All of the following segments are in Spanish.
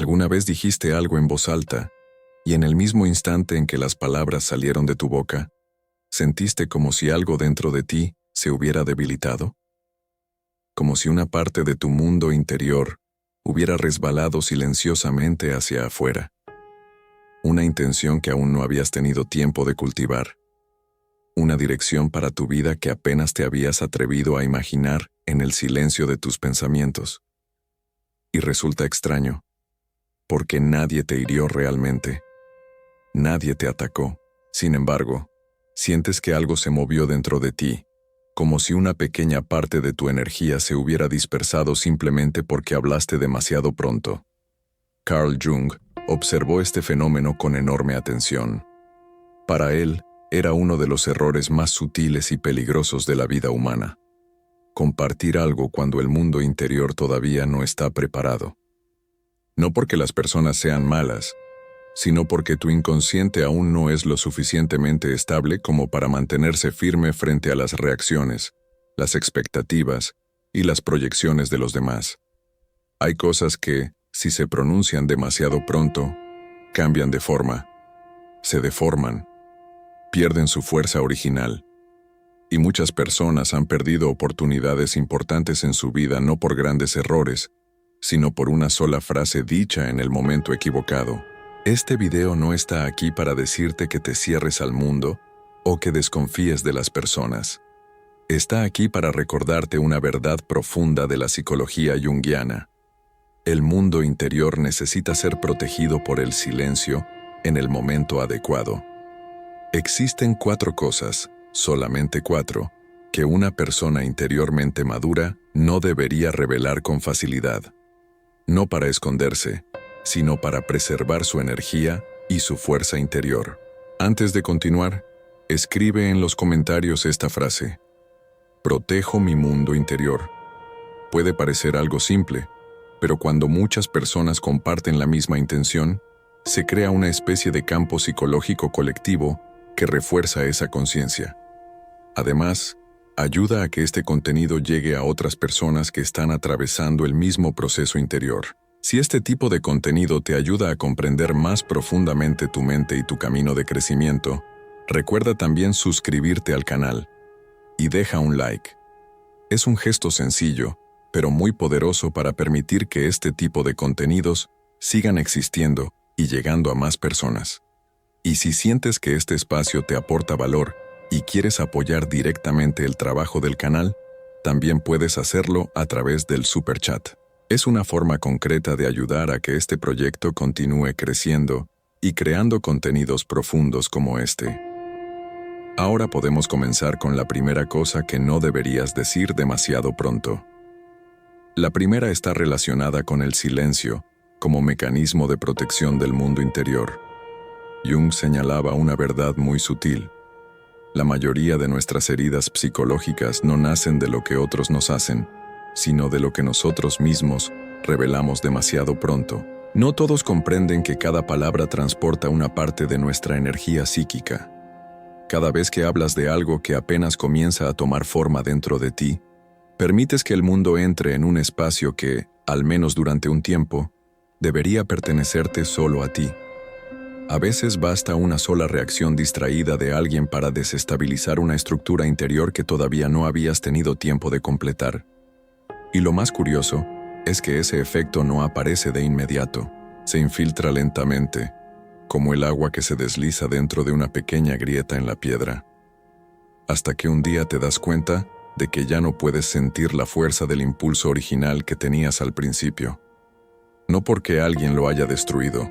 ¿Alguna vez dijiste algo en voz alta y en el mismo instante en que las palabras salieron de tu boca, sentiste como si algo dentro de ti se hubiera debilitado? Como si una parte de tu mundo interior hubiera resbalado silenciosamente hacia afuera. Una intención que aún no habías tenido tiempo de cultivar. Una dirección para tu vida que apenas te habías atrevido a imaginar en el silencio de tus pensamientos. Y resulta extraño, porque nadie te hirió realmente. Nadie te atacó. Sin embargo, sientes que algo se movió dentro de ti, como si una pequeña parte de tu energía se hubiera dispersado simplemente porque hablaste demasiado pronto. Carl Jung observó este fenómeno con enorme atención. Para él, era uno de los errores más sutiles y peligrosos de la vida humana. Compartir algo cuando el mundo interior todavía no está preparado. No porque las personas sean malas, sino porque tu inconsciente aún no es lo suficientemente estable como para mantenerse firme frente a las reacciones, las expectativas y las proyecciones de los demás. Hay cosas que, si se pronuncian demasiado pronto, cambian de forma, se deforman, pierden su fuerza original. Y muchas personas han perdido oportunidades importantes en su vida no por grandes errores, sino por una sola frase dicha en el momento equivocado. Este video no está aquí para decirte que te cierres al mundo o que desconfíes de las personas. Está aquí para recordarte una verdad profunda de la psicología junguiana. El mundo interior necesita ser protegido por el silencio en el momento adecuado. Existen 4 cosas, solamente 4, que una persona interiormente madura no debería revelar con facilidad. No para esconderse, sino para preservar su energía y su fuerza interior. Antes de continuar, escribe en los comentarios esta frase: protejo mi mundo interior. Puede parecer algo simple, pero cuando muchas personas comparten la misma intención, se crea una especie de campo psicológico colectivo que refuerza esa conciencia. Además, ayuda a que este contenido llegue a otras personas que están atravesando el mismo proceso interior. Si este tipo de contenido te ayuda a comprender más profundamente tu mente y tu camino de crecimiento, recuerda también suscribirte al canal y deja un like. Es un gesto sencillo, pero muy poderoso para permitir que este tipo de contenidos sigan existiendo y llegando a más personas. Y si sientes que este espacio te aporta valor y quieres apoyar directamente el trabajo del canal, también puedes hacerlo a través del Super Chat. Es una forma concreta de ayudar a que este proyecto continúe creciendo y creando contenidos profundos como este. Ahora podemos comenzar con la primera cosa que no deberías decir demasiado pronto. La primera está relacionada con el silencio como mecanismo de protección del mundo interior. Jung señalaba una verdad muy sutil. La mayoría de nuestras heridas psicológicas no nacen de lo que otros nos hacen, sino de lo que nosotros mismos revelamos demasiado pronto. No todos comprenden que cada palabra transporta una parte de nuestra energía psíquica. Cada vez que hablas de algo que apenas comienza a tomar forma dentro de ti, permites que el mundo entre en un espacio que, al menos durante un tiempo, debería pertenecerte solo a ti. A veces basta una sola reacción distraída de alguien para desestabilizar una estructura interior que todavía no habías tenido tiempo de completar. Y lo más curioso es que ese efecto no aparece de inmediato, se infiltra lentamente, como el agua que se desliza dentro de una pequeña grieta en la piedra. Hasta que un día te das cuenta de que ya no puedes sentir la fuerza del impulso original que tenías al principio. No porque alguien lo haya destruido,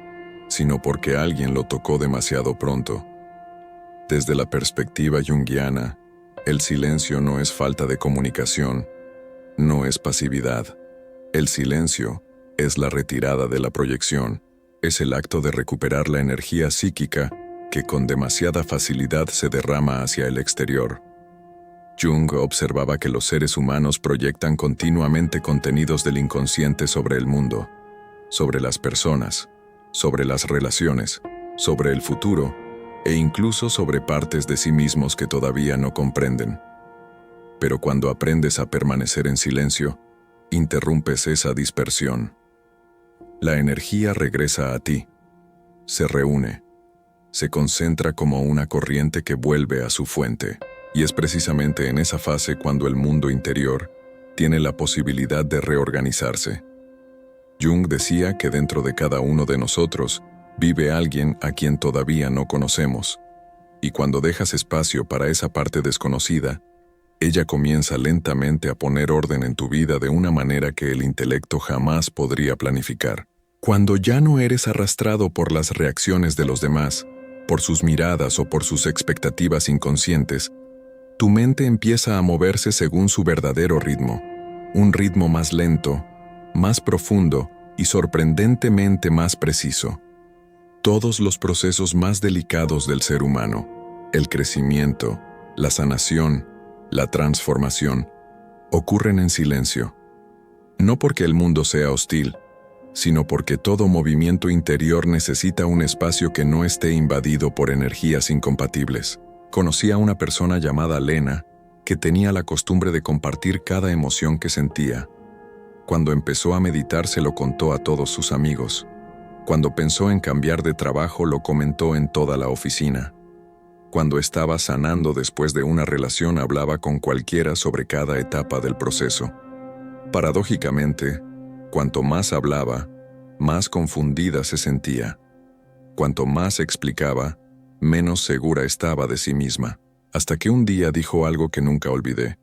sino porque alguien lo tocó demasiado pronto. Desde la perspectiva junguiana, el silencio no es falta de comunicación, no es pasividad. El silencio es la retirada de la proyección, es el acto de recuperar la energía psíquica que con demasiada facilidad se derrama hacia el exterior. Jung observaba que los seres humanos proyectan continuamente contenidos del inconsciente sobre el mundo, sobre las personas, sobre las relaciones, sobre el futuro e incluso sobre partes de sí mismos que todavía no comprenden. Pero cuando aprendes a permanecer en silencio, interrumpes esa dispersión. La energía regresa a ti, se reúne, se concentra como una corriente que vuelve a su fuente. Y es precisamente en esa fase cuando el mundo interior tiene la posibilidad de reorganizarse. Jung decía que dentro de cada uno de nosotros vive alguien a quien todavía no conocemos, y cuando dejas espacio para esa parte desconocida, ella comienza lentamente a poner orden en tu vida de una manera que el intelecto jamás podría planificar. Cuando ya no eres arrastrado por las reacciones de los demás, por sus miradas o por sus expectativas inconscientes, tu mente empieza a moverse según su verdadero ritmo, un ritmo más lento, más profundo y sorprendentemente más preciso. Todos los procesos más delicados del ser humano, el crecimiento, la sanación, la transformación, ocurren en silencio. No porque el mundo sea hostil, sino porque todo movimiento interior necesita un espacio que no esté invadido por energías incompatibles. Conocí a una persona llamada Lena que tenía la costumbre de compartir cada emoción que sentía. Cuando empezó a meditar se lo contó a todos sus amigos. Cuando pensó en cambiar de trabajo lo comentó en toda la oficina. Cuando estaba sanando después de una relación hablaba con cualquiera sobre cada etapa del proceso. Paradójicamente, cuanto más hablaba, más confundida se sentía. Cuanto más explicaba, menos segura estaba de sí misma. Hasta que un día dijo algo que nunca olvidé.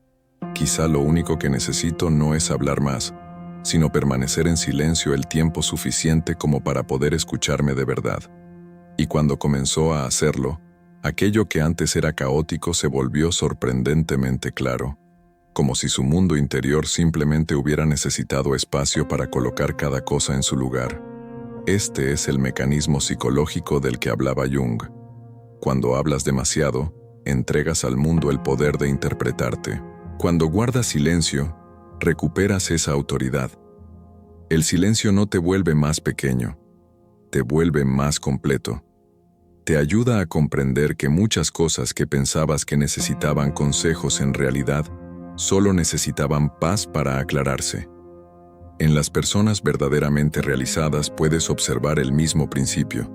Quizá lo único que necesito no es hablar más, sino permanecer en silencio el tiempo suficiente como para poder escucharme de verdad. Y cuando comenzó a hacerlo, aquello que antes era caótico se volvió sorprendentemente claro, como si su mundo interior simplemente hubiera necesitado espacio para colocar cada cosa en su lugar. Este es el mecanismo psicológico del que hablaba Jung. Cuando hablas demasiado, entregas al mundo el poder de interpretarte. Cuando guardas silencio, recuperas esa autoridad. El silencio no te vuelve más pequeño, te vuelve más completo. Te ayuda a comprender que muchas cosas que pensabas que necesitaban consejos en realidad solo necesitaban paz para aclararse. En las personas verdaderamente realizadas puedes observar el mismo principio.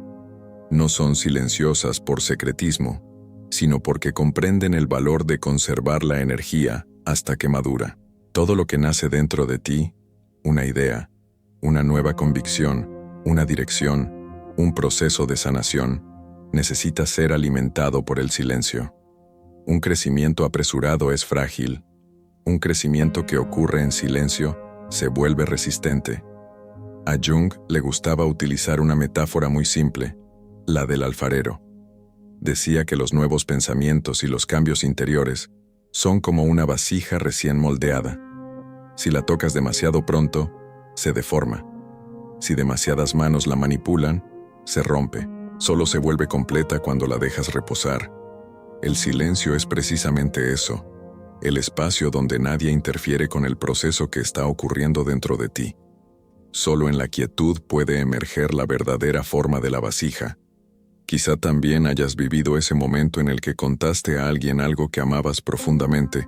No son silenciosas por secretismo, sino porque comprenden el valor de conservar la energía hasta que madura. Todo lo que nace dentro de ti, una idea, una nueva convicción, una dirección, un proceso de sanación, necesita ser alimentado por el silencio. Un crecimiento apresurado es frágil. Un crecimiento que ocurre en silencio se vuelve resistente. A Jung le gustaba utilizar una metáfora muy simple, la del alfarero. Decía que los nuevos pensamientos y los cambios interiores son como una vasija recién moldeada. Si la tocas demasiado pronto, se deforma. Si demasiadas manos la manipulan, se rompe. Solo se vuelve completa cuando la dejas reposar. El silencio es precisamente eso, el espacio donde nadie interfiere con el proceso que está ocurriendo dentro de ti. Solo en la quietud puede emerger la verdadera forma de la vasija. Quizá también hayas vivido ese momento en el que contaste a alguien algo que amabas profundamente,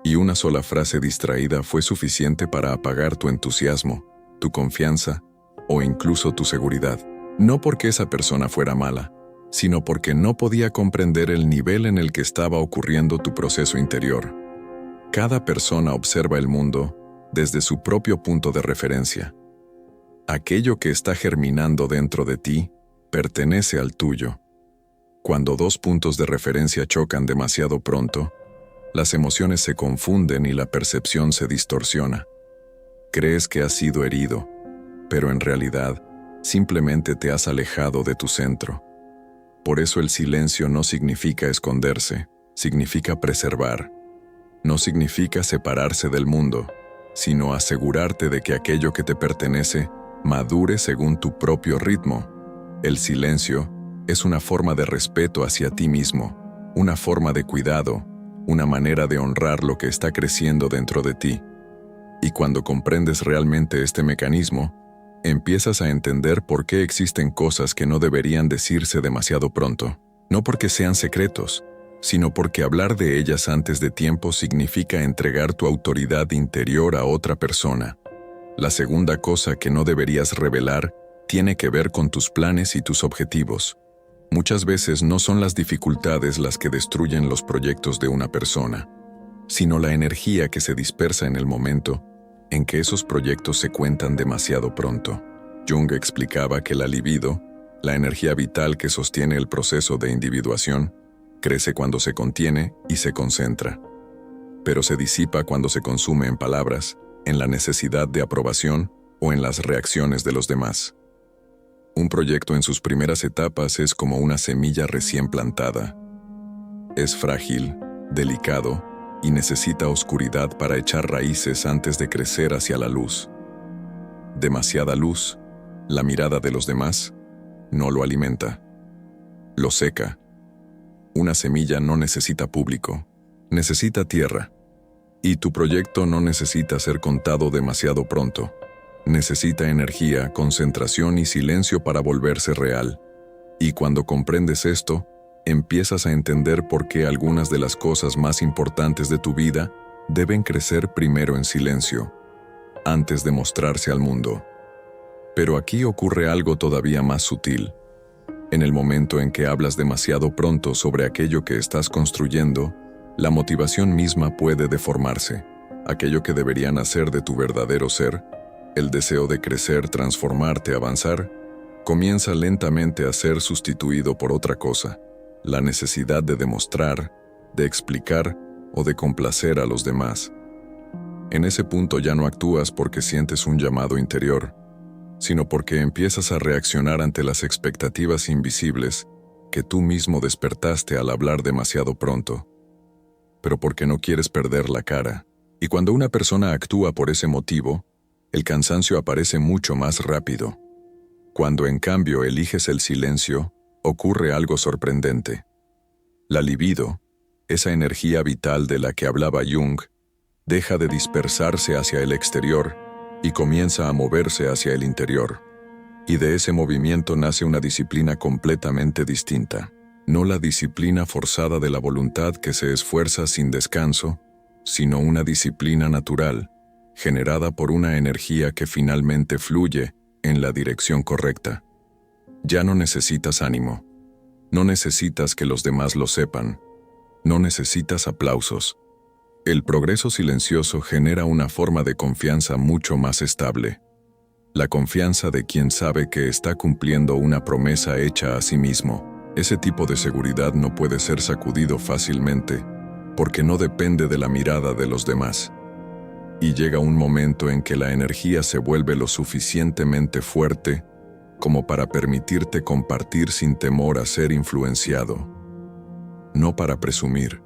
y una sola frase distraída fue suficiente para apagar tu entusiasmo, tu confianza o incluso tu seguridad. No porque esa persona fuera mala, sino porque no podía comprender el nivel en el que estaba ocurriendo tu proceso interior. Cada persona observa el mundo desde su propio punto de referencia. Aquello que está germinando dentro de ti pertenece al tuyo. Cuando dos puntos de referencia chocan demasiado pronto, las emociones se confunden y la percepción se distorsiona. Crees que has sido herido, pero en realidad, simplemente te has alejado de tu centro. Por eso el silencio no significa esconderse, significa preservar. No significa separarse del mundo, sino asegurarte de que aquello que te pertenece madure según tu propio ritmo. El silencio es una forma de respeto hacia ti mismo, una forma de cuidado, una manera de honrar lo que está creciendo dentro de ti. Y cuando comprendes realmente este mecanismo, empiezas a entender por qué existen cosas que no deberían decirse demasiado pronto. No porque sean secretos, sino porque hablar de ellas antes de tiempo significa entregar tu autoridad interior a otra persona. La segunda cosa que no deberías revelar tiene que ver con tus planes y tus objetivos. Muchas veces no son las dificultades las que destruyen los proyectos de una persona, sino la energía que se dispersa en el momento en que esos proyectos se cuentan demasiado pronto. Jung explicaba que la libido, la energía vital que sostiene el proceso de individuación, crece cuando se contiene y se concentra, pero se disipa cuando se consume en palabras, en la necesidad de aprobación o en las reacciones de los demás. Un proyecto en sus primeras etapas es como una semilla recién plantada. Es frágil, delicado y necesita oscuridad para echar raíces antes de crecer hacia la luz. Demasiada luz, la mirada de los demás, no lo alimenta. Lo seca. Una semilla no necesita público, necesita tierra. Y tu proyecto no necesita ser contado demasiado pronto. Necesita energía, concentración y silencio para volverse real. Y cuando comprendes esto, empiezas a entender por qué algunas de las cosas más importantes de tu vida deben crecer primero en silencio, antes de mostrarse al mundo. Pero aquí ocurre algo todavía más sutil. En el momento en que hablas demasiado pronto sobre aquello que estás construyendo, la motivación misma puede deformarse. Aquello que debería nacer de tu verdadero ser, el deseo de crecer, transformarte, avanzar, comienza lentamente a ser sustituido por otra cosa. La necesidad de demostrar, de explicar o de complacer a los demás. En ese punto ya no actúas porque sientes un llamado interior, sino porque empiezas a reaccionar ante las expectativas invisibles que tú mismo despertaste al hablar demasiado pronto, pero porque no quieres perder la cara. Y cuando una persona actúa por ese motivo, el cansancio aparece mucho más rápido. Cuando en cambio eliges el silencio, ocurre algo sorprendente. La libido, esa energía vital de la que hablaba Jung, deja de dispersarse hacia el exterior y comienza a moverse hacia el interior. Y de ese movimiento nace una disciplina completamente distinta. No la disciplina forzada de la voluntad que se esfuerza sin descanso, sino una disciplina natural, generada por una energía que finalmente fluye en la dirección correcta. Ya no necesitas ánimo. No necesitas que los demás lo sepan. No necesitas aplausos. El progreso silencioso genera una forma de confianza mucho más estable. La confianza de quien sabe que está cumpliendo una promesa hecha a sí mismo. Ese tipo de seguridad no puede ser sacudido fácilmente, porque no depende de la mirada de los demás. Y llega un momento en que la energía se vuelve lo suficientemente fuerte como para permitirte compartir sin temor a ser influenciado. No para presumir,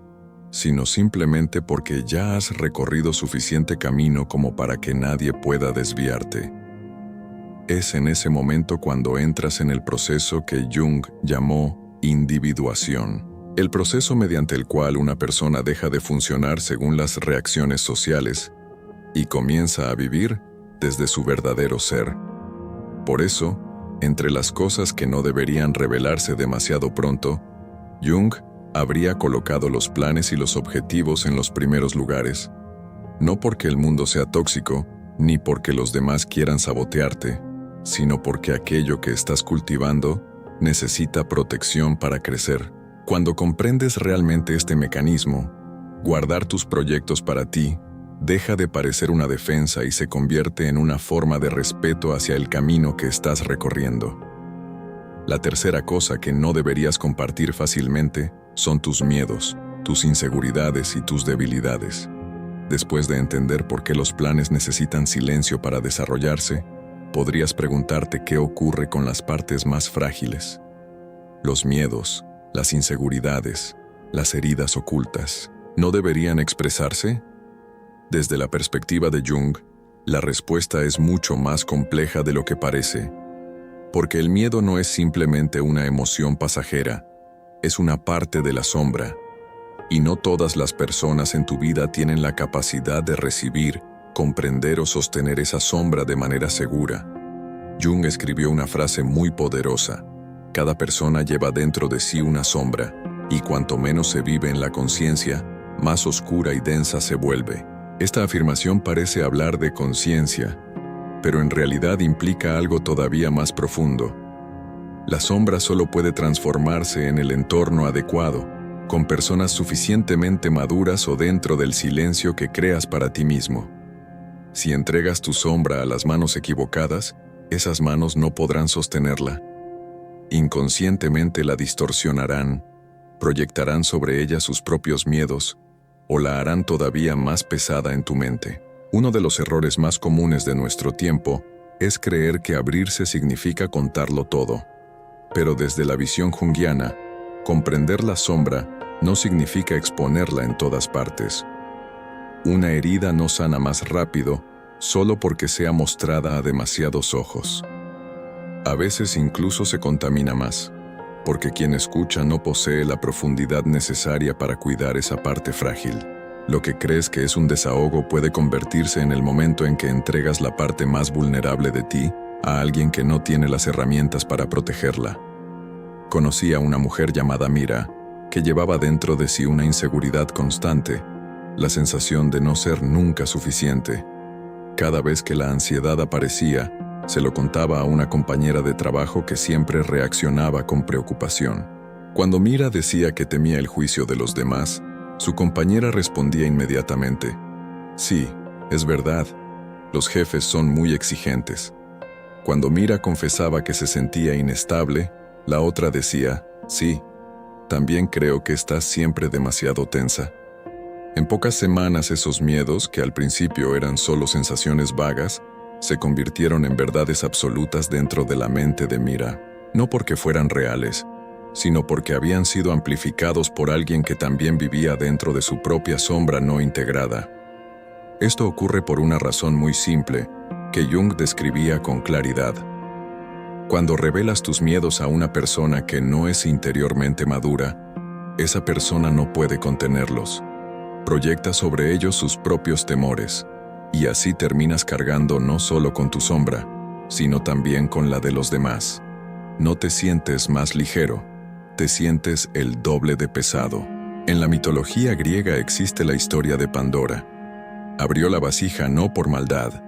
sino simplemente porque ya has recorrido suficiente camino como para que nadie pueda desviarte. Es en ese momento cuando entras en el proceso que Jung llamó individuación, el proceso mediante el cual una persona deja de funcionar según las reacciones sociales y comienza a vivir desde su verdadero ser. Por eso, entre las cosas que no deberían revelarse demasiado pronto, Jung habría colocado los planes y los objetivos en los primeros lugares, no porque el mundo sea tóxico, ni porque los demás quieran sabotearte, sino porque aquello que estás cultivando necesita protección para crecer. Cuando comprendes realmente este mecanismo, guardar tus proyectos para ti deja de parecer una defensa y se convierte en una forma de respeto hacia el camino que estás recorriendo. La tercera cosa que no deberías compartir fácilmente son tus miedos, tus inseguridades y tus debilidades. Después de entender por qué los planes necesitan silencio para desarrollarse, podrías preguntarte qué ocurre con las partes más frágiles. Los miedos, las inseguridades, las heridas ocultas, ¿no deberían expresarse? Desde la perspectiva de Jung, la respuesta es mucho más compleja de lo que parece, porque el miedo no es simplemente una emoción pasajera, es una parte de la sombra, y no todas las personas en tu vida tienen la capacidad de recibir, comprender o sostener esa sombra de manera segura. Jung escribió una frase muy poderosa: cada persona lleva dentro de sí una sombra, y cuanto menos se vive en la conciencia, más oscura y densa se vuelve. Esta afirmación parece hablar de conciencia, pero en realidad implica algo todavía más profundo. La sombra solo puede transformarse en el entorno adecuado, con personas suficientemente maduras o dentro del silencio que creas para ti mismo. Si entregas tu sombra a las manos equivocadas, esas manos no podrán sostenerla. Inconscientemente la distorsionarán, proyectarán sobre ella sus propios miedos, o la harán todavía más pesada en tu mente. Uno de los errores más comunes de nuestro tiempo es creer que abrirse significa contarlo todo. Pero desde la visión junguiana, comprender la sombra no significa exponerla en todas partes. Una herida no sana más rápido solo porque sea mostrada a demasiados ojos. A veces incluso se contamina más, porque quien escucha no posee la profundidad necesaria para cuidar esa parte frágil. Lo que crees que es un desahogo puede convertirse en el momento en que entregas la parte más vulnerable de ti a alguien que no tiene las herramientas para protegerla. Conocí a una mujer llamada Mira, que llevaba dentro de sí una inseguridad constante, la sensación de no ser nunca suficiente. Cada vez que la ansiedad aparecía, se lo contaba a una compañera de trabajo que siempre reaccionaba con preocupación. Cuando Mira decía que temía el juicio de los demás, su compañera respondía inmediatamente: sí, es verdad, los jefes son muy exigentes. Cuando Mira confesaba que se sentía inestable, la otra decía: sí, también creo que estás siempre demasiado tensa. En pocas semanas esos miedos, que al principio eran solo sensaciones vagas, se convirtieron en verdades absolutas dentro de la mente de Mira, no porque fueran reales, sino porque habían sido amplificados por alguien que también vivía dentro de su propia sombra no integrada. Esto ocurre por una razón muy simple, que Jung describía con claridad. Cuando revelas tus miedos a una persona que no es interiormente madura, esa persona no puede contenerlos. Proyecta sobre ellos sus propios temores, y así terminas cargando no solo con tu sombra, sino también con la de los demás. No te sientes más ligero, te sientes el doble de pesado. En la mitología griega existe la historia de Pandora. Abrió la vasija no por maldad,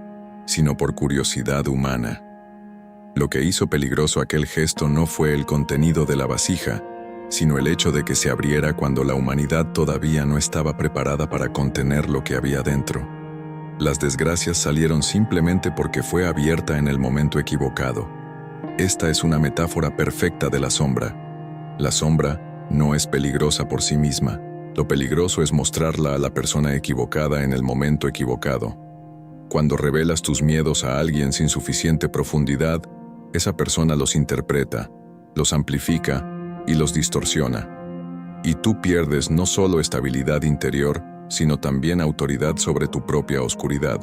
sino por curiosidad humana. Lo que hizo peligroso aquel gesto no fue el contenido de la vasija, sino el hecho de que se abriera cuando la humanidad todavía no estaba preparada para contener lo que había dentro. Las desgracias salieron simplemente porque fue abierta en el momento equivocado. Esta es una metáfora perfecta de la sombra. La sombra no es peligrosa por sí misma. Lo peligroso es mostrarla a la persona equivocada en el momento equivocado. Cuando revelas tus miedos a alguien sin suficiente profundidad, esa persona los interpreta, los amplifica y los distorsiona. Y tú pierdes no solo estabilidad interior, sino también autoridad sobre tu propia oscuridad.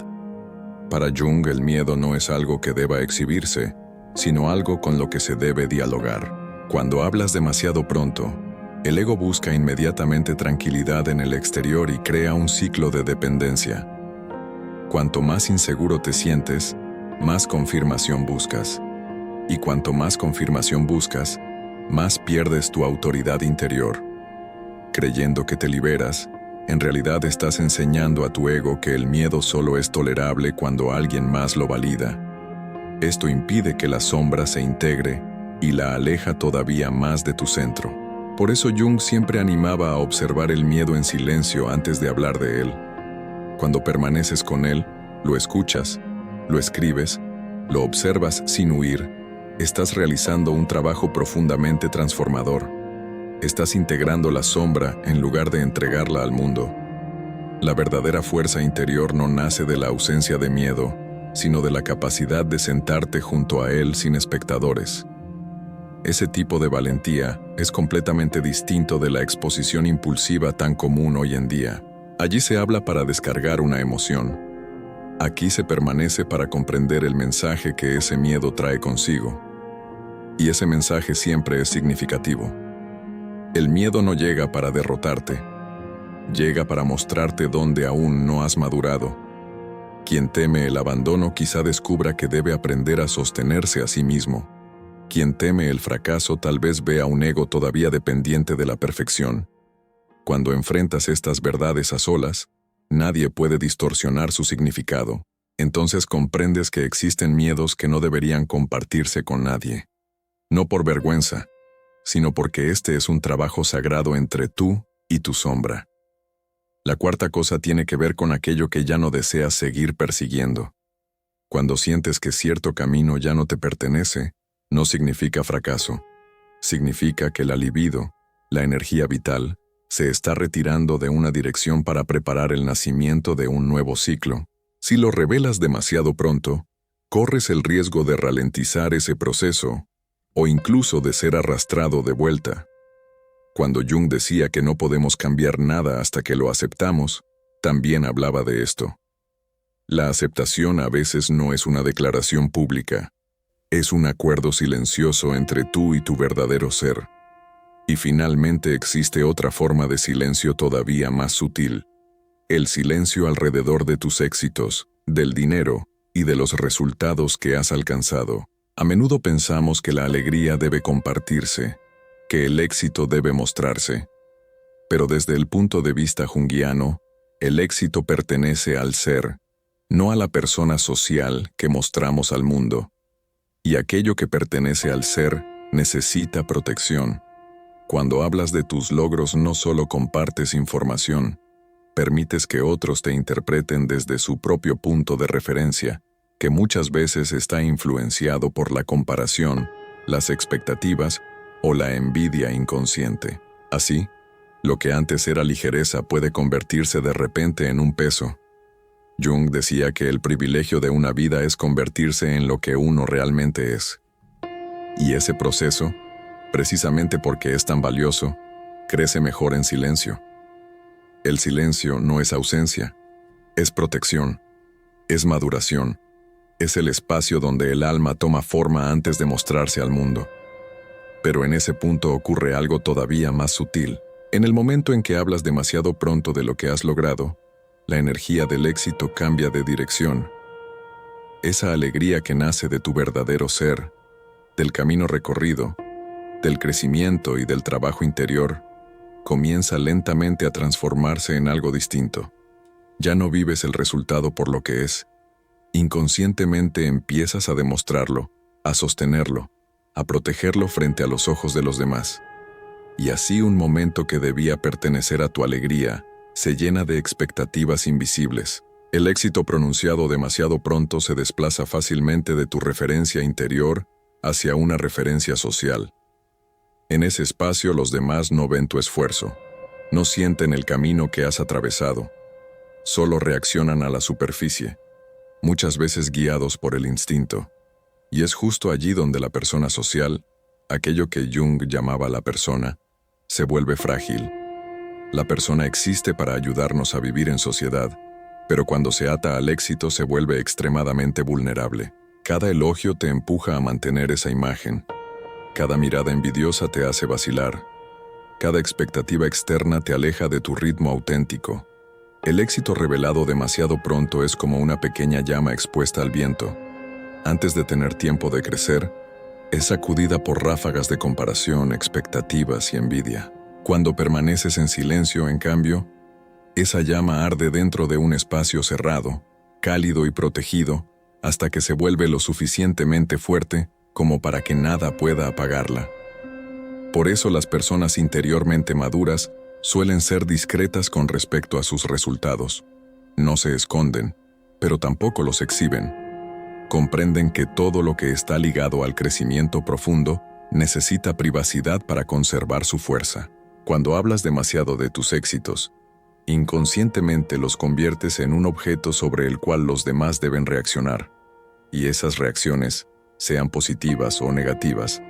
Para Jung, el miedo no es algo que deba exhibirse, sino algo con lo que se debe dialogar. Cuando hablas demasiado pronto, el ego busca inmediatamente tranquilidad en el exterior y crea un ciclo de dependencia. Cuanto más inseguro te sientes, más confirmación buscas. Y cuanto más confirmación buscas, más pierdes tu autoridad interior. Creyendo que te liberas, en realidad estás enseñando a tu ego que el miedo solo es tolerable cuando alguien más lo valida. Esto impide que la sombra se integre y la aleja todavía más de tu centro. Por eso Jung siempre animaba a observar el miedo en silencio antes de hablar de él. Cuando permaneces con él, lo escuchas, lo escribes, lo observas sin huir, estás realizando un trabajo profundamente transformador. Estás integrando la sombra en lugar de entregarla al mundo. La verdadera fuerza interior no nace de la ausencia de miedo, sino de la capacidad de sentarte junto a él sin espectadores. Ese tipo de valentía es completamente distinto de la exposición impulsiva tan común hoy en día. Allí se habla para descargar una emoción. Aquí se permanece para comprender el mensaje que ese miedo trae consigo. Y ese mensaje siempre es significativo. El miedo no llega para derrotarte. Llega para mostrarte dónde aún no has madurado. Quien teme el abandono quizá descubra que debe aprender a sostenerse a sí mismo. Quien teme el fracaso tal vez vea un ego todavía dependiente de la perfección. Cuando enfrentas estas verdades a solas, nadie puede distorsionar su significado. entonces comprendes que existen miedos que no deberían compartirse con nadie. No por vergüenza, sino porque este es un trabajo sagrado entre tú y tu sombra. La cuarta cosa tiene que ver con aquello que ya no deseas seguir persiguiendo. Cuando sientes que cierto camino ya no te pertenece, no significa fracaso. Significa que la libido, la energía vital, se está retirando de una dirección para preparar el nacimiento de un nuevo ciclo. Si lo revelas demasiado pronto, corres el riesgo de ralentizar ese proceso o incluso de ser arrastrado de vuelta. Cuando Jung decía que no podemos cambiar nada hasta que lo aceptamos, también hablaba de esto. La aceptación a veces no es una declaración pública, es un acuerdo silencioso entre tú y tu verdadero ser. Y finalmente existe otra forma de silencio todavía más sutil, el silencio alrededor de tus éxitos, del dinero y de los resultados que has alcanzado. A menudo pensamos que la alegría debe compartirse, que el éxito debe mostrarse. Pero desde el punto de vista junguiano, el éxito pertenece al ser, no a la persona social que mostramos al mundo. Y aquello que pertenece al ser necesita protección. Cuando hablas de tus logros no solo compartes información, permites que otros te interpreten desde su propio punto de referencia, que muchas veces está influenciado por la comparación, las expectativas o la envidia inconsciente. Así, lo que antes era ligereza puede convertirse de repente en un peso. Jung decía que el privilegio de una vida es convertirse en lo que uno realmente es. Y ese proceso, precisamente porque es tan valioso, crece mejor en silencio. El silencio no es ausencia, es protección, es maduración, es el espacio donde el alma toma forma antes de mostrarse al mundo. Pero en ese punto ocurre algo todavía más sutil. En el momento en que hablas demasiado pronto de lo que has logrado, la energía del éxito cambia de dirección. Esa alegría que nace de tu verdadero ser, del camino recorrido, del crecimiento y del trabajo interior, comienza lentamente a transformarse en algo distinto. Ya no vives el resultado por lo que es. Inconscientemente empiezas a demostrarlo, a sostenerlo, a protegerlo frente a los ojos de los demás. Y así un momento que debía pertenecer a tu alegría se llena de expectativas invisibles. El éxito pronunciado demasiado pronto se desplaza fácilmente de tu referencia interior hacia una referencia social. En ese espacio los demás no ven tu esfuerzo, no sienten el camino que has atravesado, solo reaccionan a la superficie, muchas veces guiados por el instinto. Y es justo allí donde la persona social, aquello que Jung llamaba la persona, se vuelve frágil. La persona existe para ayudarnos a vivir en sociedad, pero cuando se ata al éxito se vuelve extremadamente vulnerable. Cada elogio te empuja a mantener esa imagen. Cada mirada envidiosa te hace vacilar. Cada expectativa externa te aleja de tu ritmo auténtico. El éxito revelado demasiado pronto es como una pequeña llama expuesta al viento. Antes de tener tiempo de crecer, es sacudida por ráfagas de comparación, expectativas y envidia. Cuando permaneces en silencio, en cambio, esa llama arde dentro de un espacio cerrado, cálido y protegido, hasta que se vuelve lo suficientemente fuerte como para que nada pueda apagarla. Por eso las personas interiormente maduras suelen ser discretas con respecto a sus resultados. No se esconden, pero tampoco los exhiben. Comprenden que todo lo que está ligado al crecimiento profundo necesita privacidad para conservar su fuerza. Cuando hablas demasiado de tus éxitos, inconscientemente los conviertes en un objeto sobre el cual los demás deben reaccionar. Y esas reacciones, sean positivas o negativas,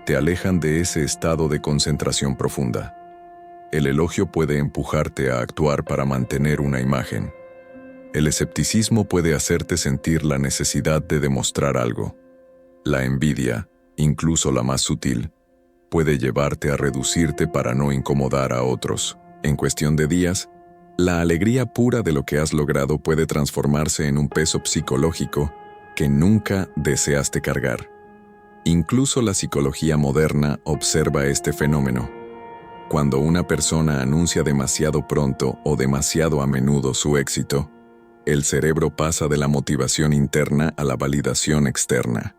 te alejan de ese estado de concentración profunda. El elogio puede empujarte a actuar para mantener una imagen. El escepticismo puede hacerte sentir la necesidad de demostrar algo. La envidia, incluso la más sutil, puede llevarte a reducirte para no incomodar a otros. En cuestión de días, la alegría pura de lo que has logrado puede transformarse en un peso psicológico que nunca deseaste cargar. Incluso la psicología moderna observa este fenómeno. Cuando una persona anuncia demasiado pronto o demasiado a menudo su éxito, El cerebro pasa de la motivación interna a la validación externa.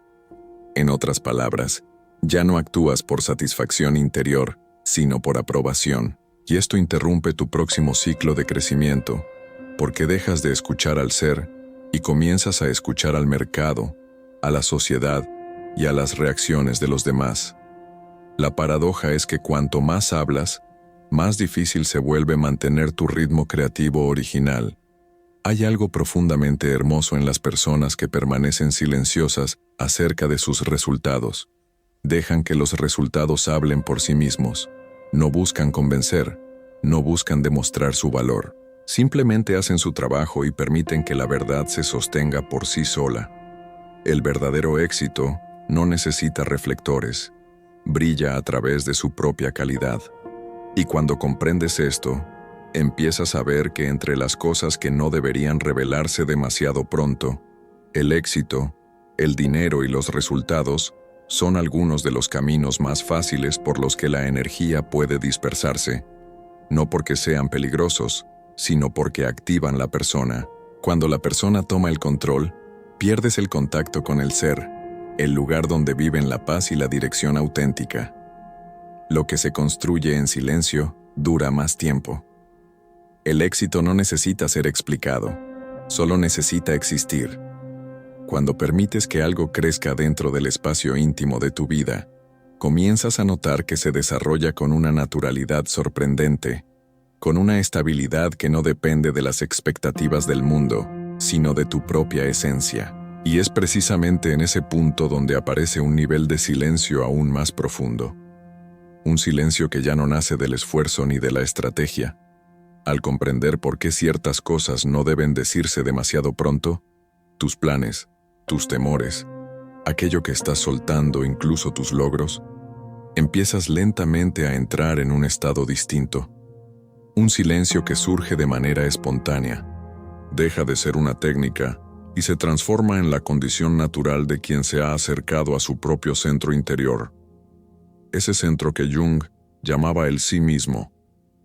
En otras palabras, ya no actúas por satisfacción interior, sino por aprobación, y esto interrumpe tu próximo ciclo de crecimiento, porque dejas de escuchar al ser y comienzas a escuchar al mercado, a la sociedad y a las reacciones de los demás. La paradoja es que cuanto más hablas, más difícil se vuelve mantener tu ritmo creativo original. Hay algo profundamente hermoso en las personas que permanecen silenciosas acerca de sus resultados. Dejan que los resultados hablen por sí mismos. No buscan convencer, no buscan demostrar su valor. Simplemente hacen su trabajo y permiten que la verdad se sostenga por sí sola. El verdadero éxito no necesita reflectores. Brilla a través de su propia calidad. Y cuando comprendes esto, empiezas a ver que entre las cosas que no deberían revelarse demasiado pronto, el éxito, el dinero y los resultados son algunos de los caminos más fáciles por los que la energía puede dispersarse, no porque sean peligrosos, sino porque activan la persona. Cuando la persona toma el control, pierdes el contacto con el ser, el lugar donde viven la paz y la dirección auténtica. Lo que se construye en silencio dura más tiempo. El éxito no necesita ser explicado, solo necesita existir. Cuando permites que algo crezca dentro del espacio íntimo de tu vida, comienzas a notar que se desarrolla con una naturalidad sorprendente, con una estabilidad que no depende de las expectativas del mundo, sino de tu propia esencia. Y es precisamente en ese punto donde aparece un nivel de silencio aún más profundo. Un silencio que ya no nace del esfuerzo ni de la estrategia. Al comprender por qué ciertas cosas no deben decirse demasiado pronto, tus planes, tus temores, aquello que estás soltando, incluso tus logros, empiezas lentamente a entrar en un estado distinto. Un silencio que surge de manera espontánea. Deja de ser una técnica y se transforma en la condición natural de quien se ha acercado a su propio centro interior. Ese centro que Jung llamaba el sí mismo,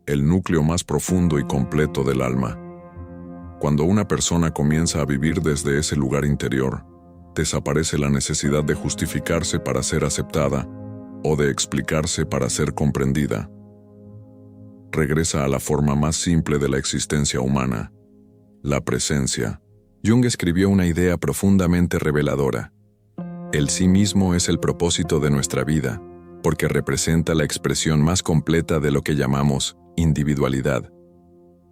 el núcleo más profundo y completo del alma. Cuando una persona comienza a vivir desde ese lugar interior, desaparece la necesidad de justificarse para ser aceptada o de explicarse para ser comprendida. Regresa a la forma más simple de la existencia humana, la presencia. Jung escribió una idea profundamente reveladora. El sí mismo es el propósito de nuestra vida, porque representa la expresión más completa de lo que llamamos individualidad.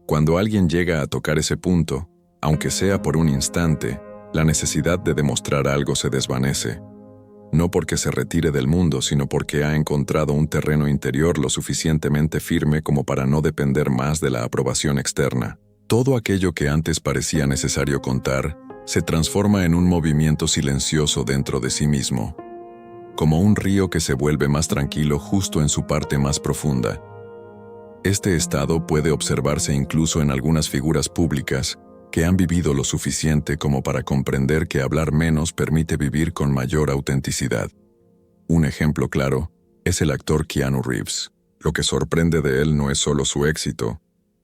Cuando alguien llega a tocar ese punto, aunque sea por un instante, la necesidad de demostrar algo se desvanece. No porque se retire del mundo, sino porque ha encontrado un terreno interior lo suficientemente firme como para no depender más de la aprobación externa. Todo aquello que antes parecía necesario contar, se transforma en un movimiento silencioso dentro de sí mismo, como un río que se vuelve más tranquilo justo en su parte más profunda. Este estado puede observarse incluso en algunas figuras públicas que han vivido lo suficiente como para comprender que hablar menos permite vivir con mayor autenticidad. Un ejemplo claro es el actor Keanu Reeves. Lo que sorprende de él no es solo su éxito,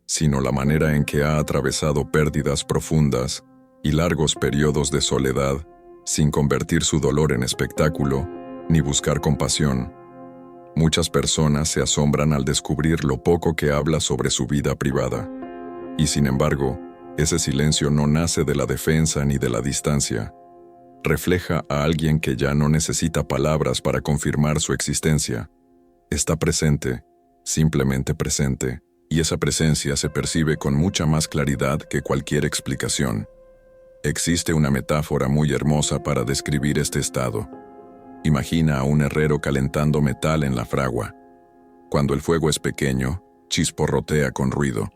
sino la manera en que ha atravesado pérdidas profundas y largos periodos de soledad sin convertir su dolor en espectáculo ni buscar compasión. Muchas personas se asombran al descubrir lo poco que habla sobre su vida privada. Y sin embargo, ese silencio no nace de la defensa ni de la distancia. Refleja a alguien que ya no necesita palabras para confirmar su existencia. Está presente, simplemente presente, y esa presencia se percibe con mucha más claridad que cualquier explicación. Existe una metáfora muy hermosa para describir este estado. Imagina a un herrero calentando metal en la fragua. Cuando el fuego es pequeño, chisporrotea con ruido.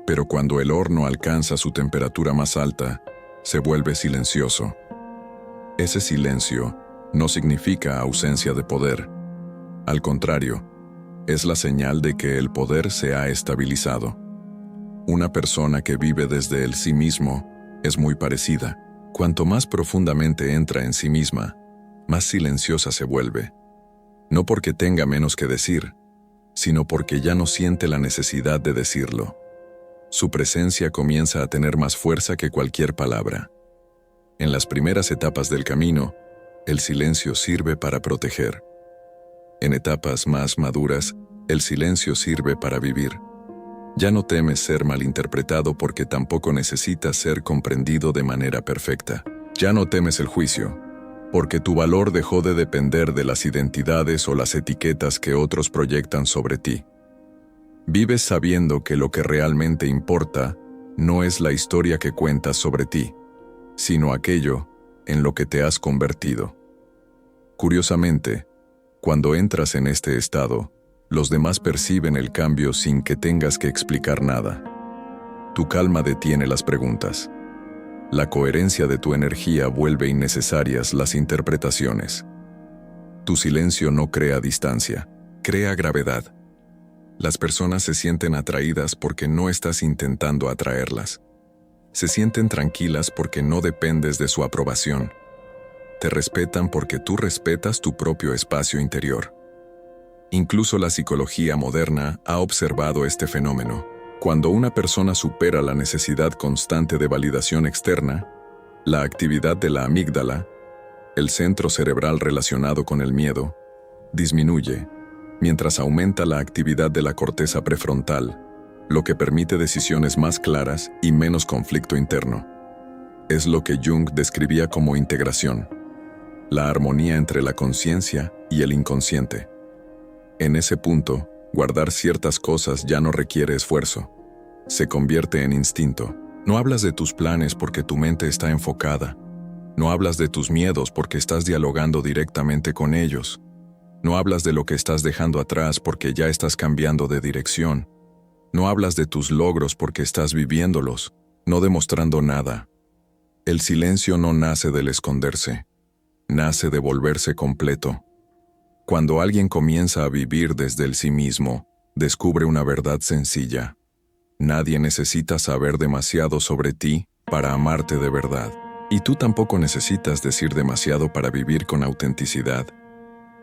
Pero cuando el horno alcanza su temperatura más alta, se vuelve silencioso. Ese silencio no significa ausencia de poder. Al contrario, es la señal de que el poder se ha estabilizado. Una persona que vive desde el sí mismo es muy parecida. Cuanto más profundamente entra en sí misma, más silenciosa se vuelve. No porque tenga menos que decir, sino porque ya no siente la necesidad de decirlo. su presencia comienza a tener más fuerza que cualquier palabra. En las primeras etapas del camino, el silencio sirve para proteger. En etapas más maduras, el silencio sirve para vivir. Ya no temes ser malinterpretado porque tampoco necesitas ser comprendido de manera perfecta. Ya no temes el juicio, porque tu valor dejó de depender de las identidades o las etiquetas que otros proyectan sobre ti. Vives sabiendo que lo que realmente importa no es la historia que cuentas sobre ti, sino aquello en lo que te has convertido. Curiosamente, cuando entras en este estado, los demás perciben el cambio sin que tengas que explicar nada. Tu calma detiene las preguntas. La coherencia de tu energía vuelve innecesarias las interpretaciones. Tu silencio no crea distancia, crea gravedad. Las personas se sienten atraídas porque no estás intentando atraerlas. Se sienten tranquilas porque no dependes de su aprobación. Te respetan porque tú respetas tu propio espacio interior. Incluso la psicología moderna ha observado este fenómeno. Cuando una persona supera la necesidad constante de validación externa, la actividad de la amígdala, el centro cerebral relacionado con el miedo, disminuye, mientras aumenta la actividad de la corteza prefrontal, lo que permite decisiones más claras y menos conflicto interno. Es lo que Jung describía como integración, la armonía entre la conciencia y el inconsciente. En ese punto, guardar ciertas cosas ya no requiere esfuerzo. Se convierte en instinto. No hablas de tus planes porque tu mente está enfocada. No hablas de tus miedos porque estás dialogando directamente con ellos. No hablas de lo que estás dejando atrás porque ya estás cambiando de dirección. No hablas de tus logros porque estás viviéndolos, no demostrando nada. El silencio no nace del esconderse, nace de volverse completo. Cuando alguien comienza a vivir desde el sí mismo, descubre una verdad sencilla. Nadie necesita saber demasiado sobre ti para amarte de verdad. Y tú tampoco necesitas decir demasiado para vivir con autenticidad.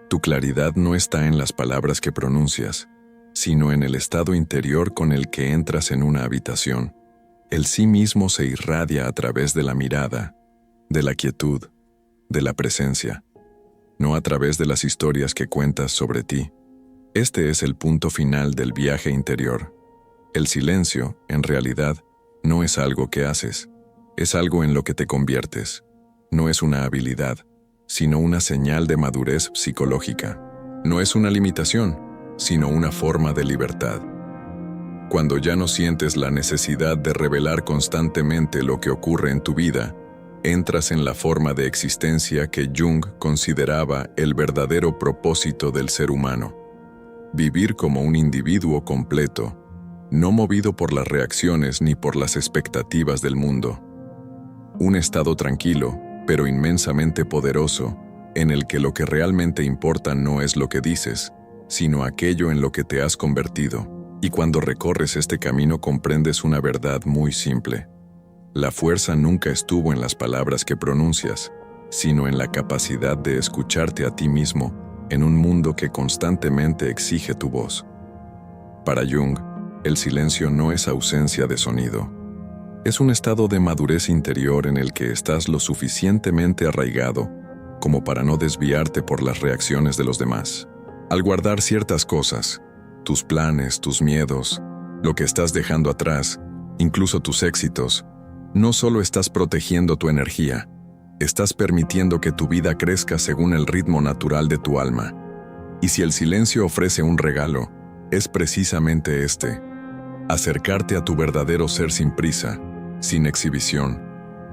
Tu claridad no está en las palabras que pronuncias, sino en el estado interior con el que entras en una habitación. El sí mismo se irradia a través de la mirada, de la quietud, de la presencia, no a través de las historias que cuentas sobre ti. Este es el punto final del viaje interior. El silencio, en realidad, no es algo que haces, es algo en lo que te conviertes. No es una habilidad, sino una señal de madurez psicológica. No es una limitación, sino una forma de libertad. Cuando ya no sientes la necesidad de revelar constantemente lo que ocurre en tu vida, entras en la forma de existencia que Jung consideraba el verdadero propósito del ser humano. Vivir como un individuo completo, no movido por las reacciones ni por las expectativas del mundo. Un estado tranquilo, pero inmensamente poderoso, en el que lo que realmente importa no es lo que dices, sino aquello en lo que te has convertido. Y cuando recorres este camino comprendes una verdad muy simple. La fuerza nunca estuvo en las palabras que pronuncias, sino en la capacidad de escucharte a ti mismo en un mundo que constantemente exige tu voz. Para Jung, el silencio no es ausencia de sonido. Es un estado de madurez interior en el que estás lo suficientemente arraigado como para no desviarte por las reacciones de los demás. Al guardar ciertas cosas, tus planes, tus miedos, lo que estás dejando atrás, incluso tus éxitos, no solo estás protegiendo tu energía, estás permitiendo que tu vida crezca según el ritmo natural de tu alma. Y si el silencio ofrece un regalo, es precisamente este: acercarte a tu verdadero ser sin prisa, sin exhibición,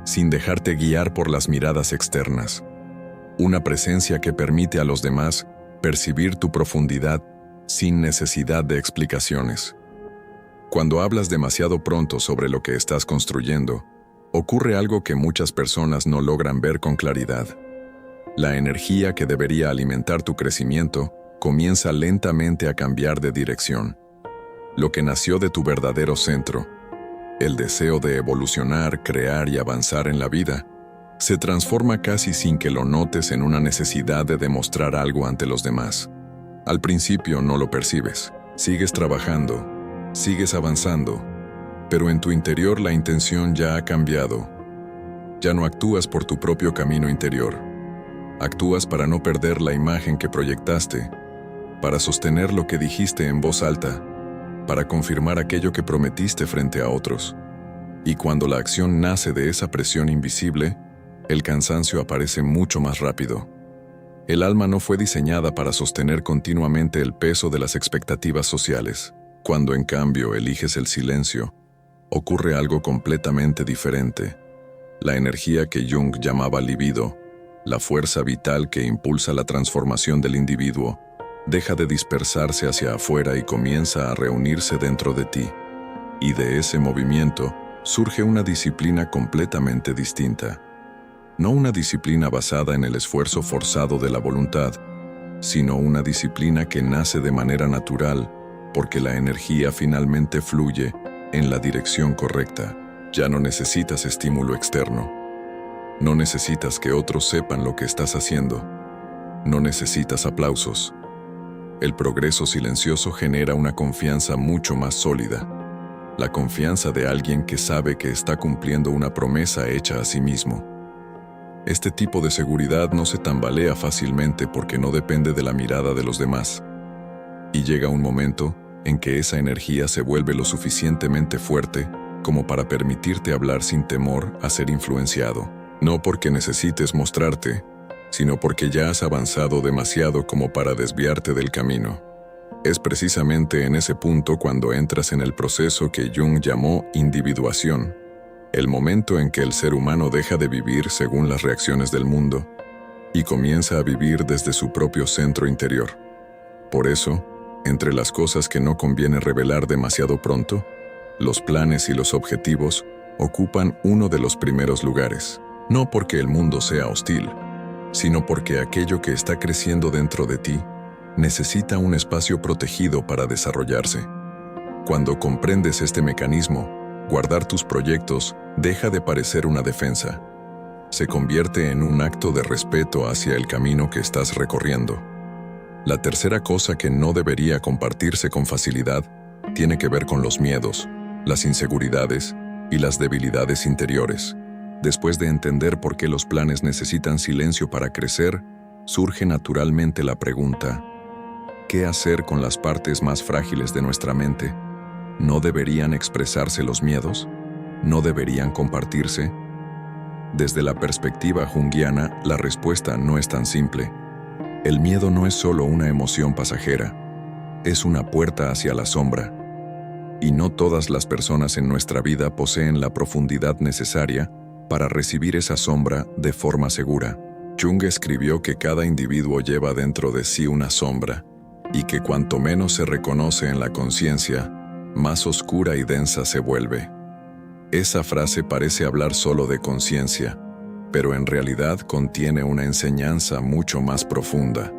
sin dejarte guiar por las miradas externas. Una presencia que permite a los demás percibir tu profundidad sin necesidad de explicaciones. Cuando hablas demasiado pronto sobre lo que estás construyendo, ocurre algo que muchas personas no logran ver con claridad. La energía que debería alimentar tu crecimiento comienza lentamente a cambiar de dirección. Lo que nació de tu verdadero centro, el deseo de evolucionar, crear y avanzar en la vida, se transforma casi sin que lo notes en una necesidad de demostrar algo ante los demás. Al principio no lo percibes, sigues trabajando, sigues avanzando, Pero en tu interior la intención ya ha cambiado. Ya no actúas por tu propio camino interior. Actúas para no perder la imagen que proyectaste, para sostener lo que dijiste en voz alta, para confirmar aquello que prometiste frente a otros. Y cuando la acción nace de esa presión invisible, el cansancio aparece mucho más rápido. El alma no fue diseñada para sostener continuamente el peso de las expectativas sociales. Cuando en cambio eliges el silencio, ocurre algo completamente diferente. La energía que Jung llamaba libido, la fuerza vital que impulsa la transformación del individuo, deja de dispersarse hacia afuera y comienza a reunirse dentro de ti. Y de ese movimiento surge una disciplina completamente distinta. No una disciplina basada en el esfuerzo forzado de la voluntad, sino una disciplina que nace de manera natural, porque la energía finalmente fluye en la dirección correcta. Ya no necesitas estímulo externo. No necesitas que otros sepan lo que estás haciendo. No necesitas aplausos. El progreso silencioso genera una confianza mucho más sólida. La confianza de alguien que sabe que está cumpliendo una promesa hecha a sí mismo. Este tipo de seguridad no se tambalea fácilmente porque no depende de la mirada de los demás. Y llega un momento en que esa energía se vuelve lo suficientemente fuerte como para permitirte hablar sin temor a ser influenciado. No porque necesites mostrarte, sino porque ya has avanzado demasiado como para desviarte del camino. Es precisamente en ese punto cuando entras en el proceso que Jung llamó individuación, el momento en que el ser humano deja de vivir según las reacciones del mundo y comienza a vivir desde su propio centro interior. Por eso, entre las cosas que no conviene revelar demasiado pronto, los planes y los objetivos ocupan uno de los primeros lugares. No porque el mundo sea hostil, sino porque aquello que está creciendo dentro de ti necesita un espacio protegido para desarrollarse. Cuando comprendes este mecanismo, guardar tus proyectos deja de parecer una defensa. Se convierte en un acto de respeto hacia el camino que estás recorriendo. La tercera cosa que no debería compartirse con facilidad tiene que ver con los miedos, las inseguridades y las debilidades interiores. Después de entender por qué los planes necesitan silencio para crecer, surge naturalmente la pregunta: ¿qué hacer con las partes más frágiles de nuestra mente? ¿No deberían expresarse los miedos? ¿No deberían compartirse? Desde la perspectiva junguiana, la respuesta no es tan simple. El miedo no es solo una emoción pasajera, es una puerta hacia la sombra. Y no todas las personas en nuestra vida poseen la profundidad necesaria para recibir esa sombra de forma segura. Jung escribió que cada individuo lleva dentro de sí una sombra, y que cuanto menos se reconoce en la conciencia, más oscura y densa se vuelve. Esa frase parece hablar solo de conciencia, pero en realidad contiene una enseñanza mucho más profunda.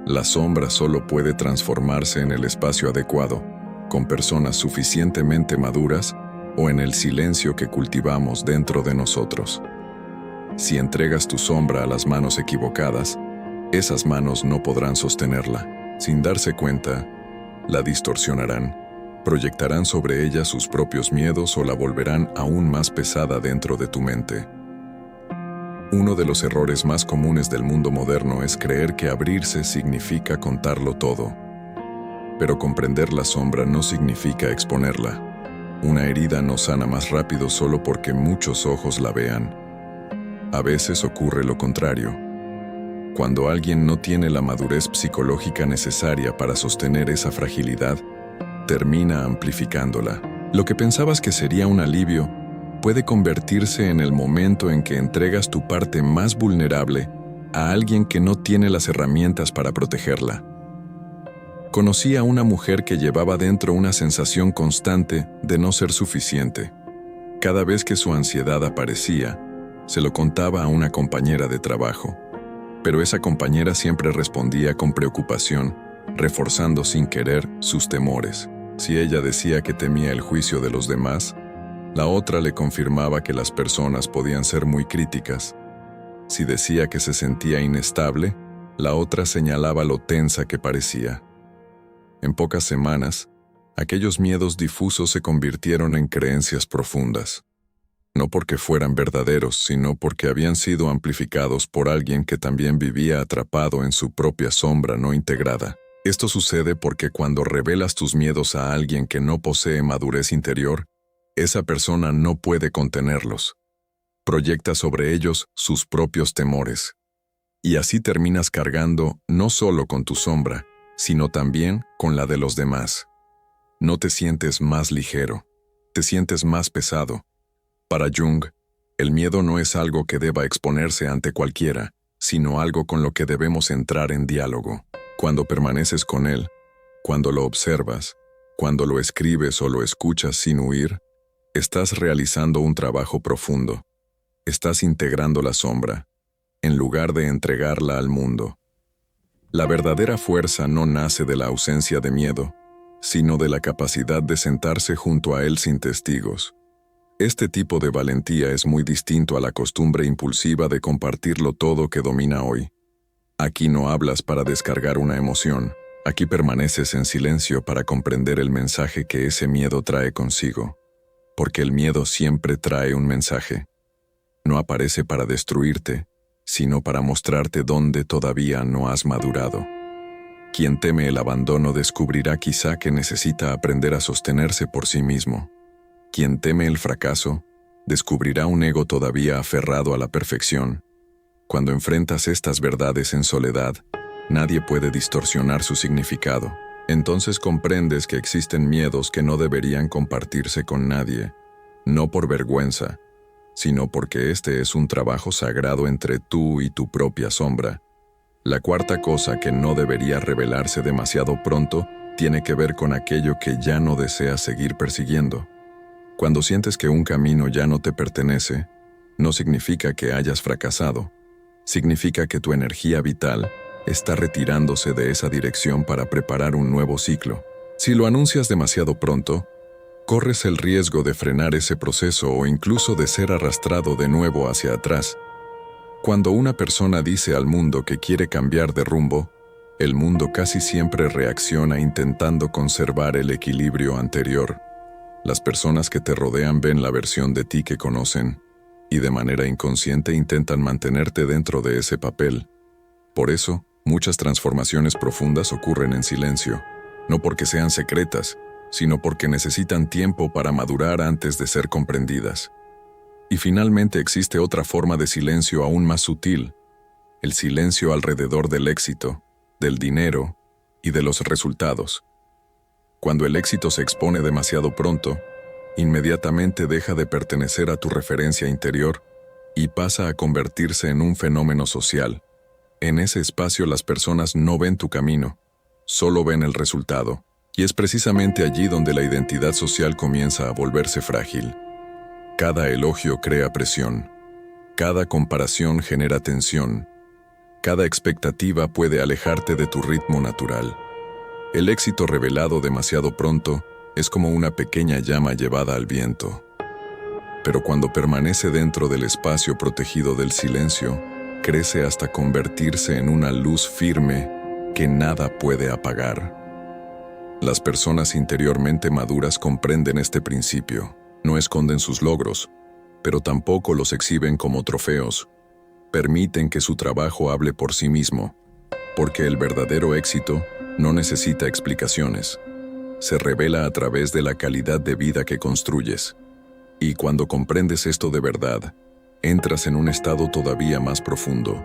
La sombra solo puede transformarse en el espacio adecuado, con personas suficientemente maduras o en el silencio que cultivamos dentro de nosotros. Si entregas tu sombra a las manos equivocadas, esas manos no podrán sostenerla. Sin darse cuenta, la distorsionarán, proyectarán sobre ella sus propios miedos o la volverán aún más pesada dentro de tu mente. Uno de los errores más comunes del mundo moderno es creer que abrirse significa contarlo todo. Pero comprender la sombra no significa exponerla. Una herida no sana más rápido solo porque muchos ojos la vean. A veces ocurre lo contrario. Cuando alguien no tiene la madurez psicológica necesaria para sostener esa fragilidad, termina amplificándola. Lo que pensabas que sería un alivio puede convertirse en el momento en que entregas tu parte más vulnerable a alguien que no tiene las herramientas para protegerla. Conocí a una mujer que llevaba dentro una sensación constante de no ser suficiente. Cada vez que su ansiedad aparecía, se lo contaba a una compañera de trabajo. Pero esa compañera siempre respondía con preocupación, reforzando sin querer sus temores. Si ella decía que temía el juicio de los demás, la otra le confirmaba que las personas podían ser muy críticas. Si decía que se sentía inestable, la otra señalaba lo tensa que parecía. En pocas semanas, Aquellos miedos difusos se convirtieron en creencias profundas. No porque fueran verdaderos, sino porque habían sido amplificados por alguien que también vivía atrapado en su propia sombra no integrada. Esto sucede porque cuando revelas tus miedos a alguien que no posee madurez interior, esa persona no puede contenerlos. Proyecta sobre ellos sus propios temores. Y así terminas cargando no solo con tu sombra, sino también con la de los demás. No te sientes más ligero, te sientes más pesado. Para Jung, el miedo no es algo que deba exponerse ante cualquiera, sino algo con lo que debemos entrar en diálogo. Cuando permaneces con él, cuando lo observas, cuando lo escribes o lo escuchas sin huir, estás realizando un trabajo profundo. Estás integrando la sombra, en lugar de entregarla al mundo. La verdadera fuerza no nace de la ausencia de miedo, sino de la capacidad de sentarse junto a él sin testigos. Este tipo de valentía es muy distinto a la costumbre impulsiva de compartirlo todo que domina hoy. Aquí no hablas para descargar una emoción, aquí permaneces en silencio para comprender el mensaje que ese miedo trae consigo. Porque el miedo siempre trae un mensaje. No aparece para destruirte, sino para mostrarte dónde todavía no has madurado. Quien teme el abandono descubrirá quizá que necesita aprender a sostenerse por sí mismo. Quien teme el fracaso, descubrirá un ego todavía aferrado a la perfección. Cuando enfrentas estas verdades en soledad, nadie puede distorsionar su significado. Entonces comprendes que existen miedos que no deberían compartirse con nadie, no por vergüenza, sino porque este es un trabajo sagrado entre tú y tu propia sombra. La cuarta cosa que no debería revelarse demasiado pronto tiene que ver con aquello que ya no deseas seguir persiguiendo. Cuando sientes que un camino ya no te pertenece, no significa que hayas fracasado. Significa que tu energía vital está retirándose de esa dirección para preparar un nuevo ciclo. Si lo anuncias demasiado pronto, corres el riesgo de frenar ese proceso o incluso de ser arrastrado de nuevo hacia atrás. Cuando una persona dice al mundo que quiere cambiar de rumbo, el mundo casi siempre reacciona intentando conservar el equilibrio anterior. Las personas que te rodean ven la versión de ti que conocen, y de manera inconsciente intentan mantenerte dentro de ese papel. Por eso, muchas transformaciones profundas ocurren en silencio, no porque sean secretas, sino porque necesitan tiempo para madurar antes de ser comprendidas. Y finalmente existe otra forma de silencio aún más sutil, el silencio alrededor del éxito, del dinero y de los resultados. Cuando el éxito se expone demasiado pronto, inmediatamente deja de pertenecer a tu referencia interior y pasa a convertirse en un fenómeno social. En ese espacio las personas no ven tu camino, solo ven el resultado, y es precisamente allí donde la identidad social comienza a volverse frágil. Cada elogio crea presión, cada comparación genera tensión, cada expectativa puede alejarte de tu ritmo natural. El éxito revelado demasiado pronto es como una pequeña llama llevada al viento. Pero cuando permanece dentro del espacio protegido del silencio, crece hasta convertirse en una luz firme que nada puede apagar. Las personas interiormente maduras comprenden este principio. No esconden sus logros, pero tampoco los exhiben como trofeos. Permiten que su trabajo hable por sí mismo, porque el verdadero éxito no necesita explicaciones. Se revela a través de la calidad de vida que construyes. Y cuando comprendes esto de verdad, entras en un estado todavía más profundo.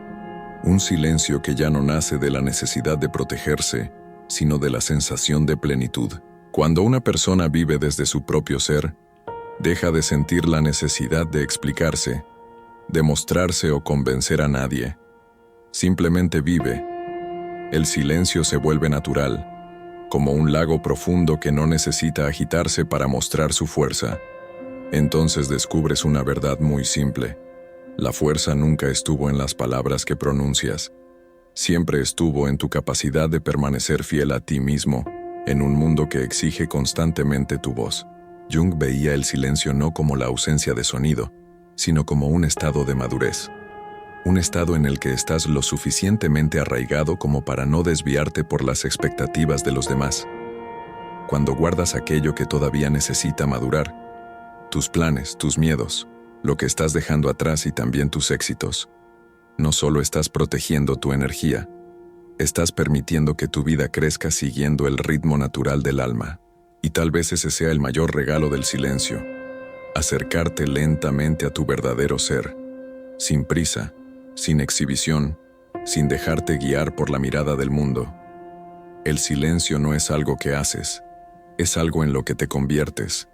Un silencio que ya no nace de la necesidad de protegerse, sino de la sensación de plenitud. Cuando una persona vive desde su propio ser, deja de sentir la necesidad de explicarse, de mostrarse o convencer a nadie. Simplemente vive. El silencio se vuelve natural, como un lago profundo que no necesita agitarse para mostrar su fuerza. Entonces descubres una verdad muy simple. La fuerza nunca estuvo en las palabras que pronuncias. Siempre estuvo en tu capacidad de permanecer fiel a ti mismo, en un mundo que exige constantemente tu voz. Jung veía el silencio no como la ausencia de sonido, sino como un estado de madurez. Un estado en el que estás lo suficientemente arraigado como para no desviarte por las expectativas de los demás. Cuando guardas aquello que todavía necesita madurar, tus planes, tus miedos, lo que estás dejando atrás y también tus éxitos, no solo estás protegiendo tu energía, estás permitiendo que tu vida crezca siguiendo el ritmo natural del alma. Y tal vez ese sea el mayor regalo del silencio, acercarte lentamente a tu verdadero ser, sin prisa, sin exhibición, sin dejarte guiar por la mirada del mundo. El silencio no es algo que haces, es algo en lo que te conviertes,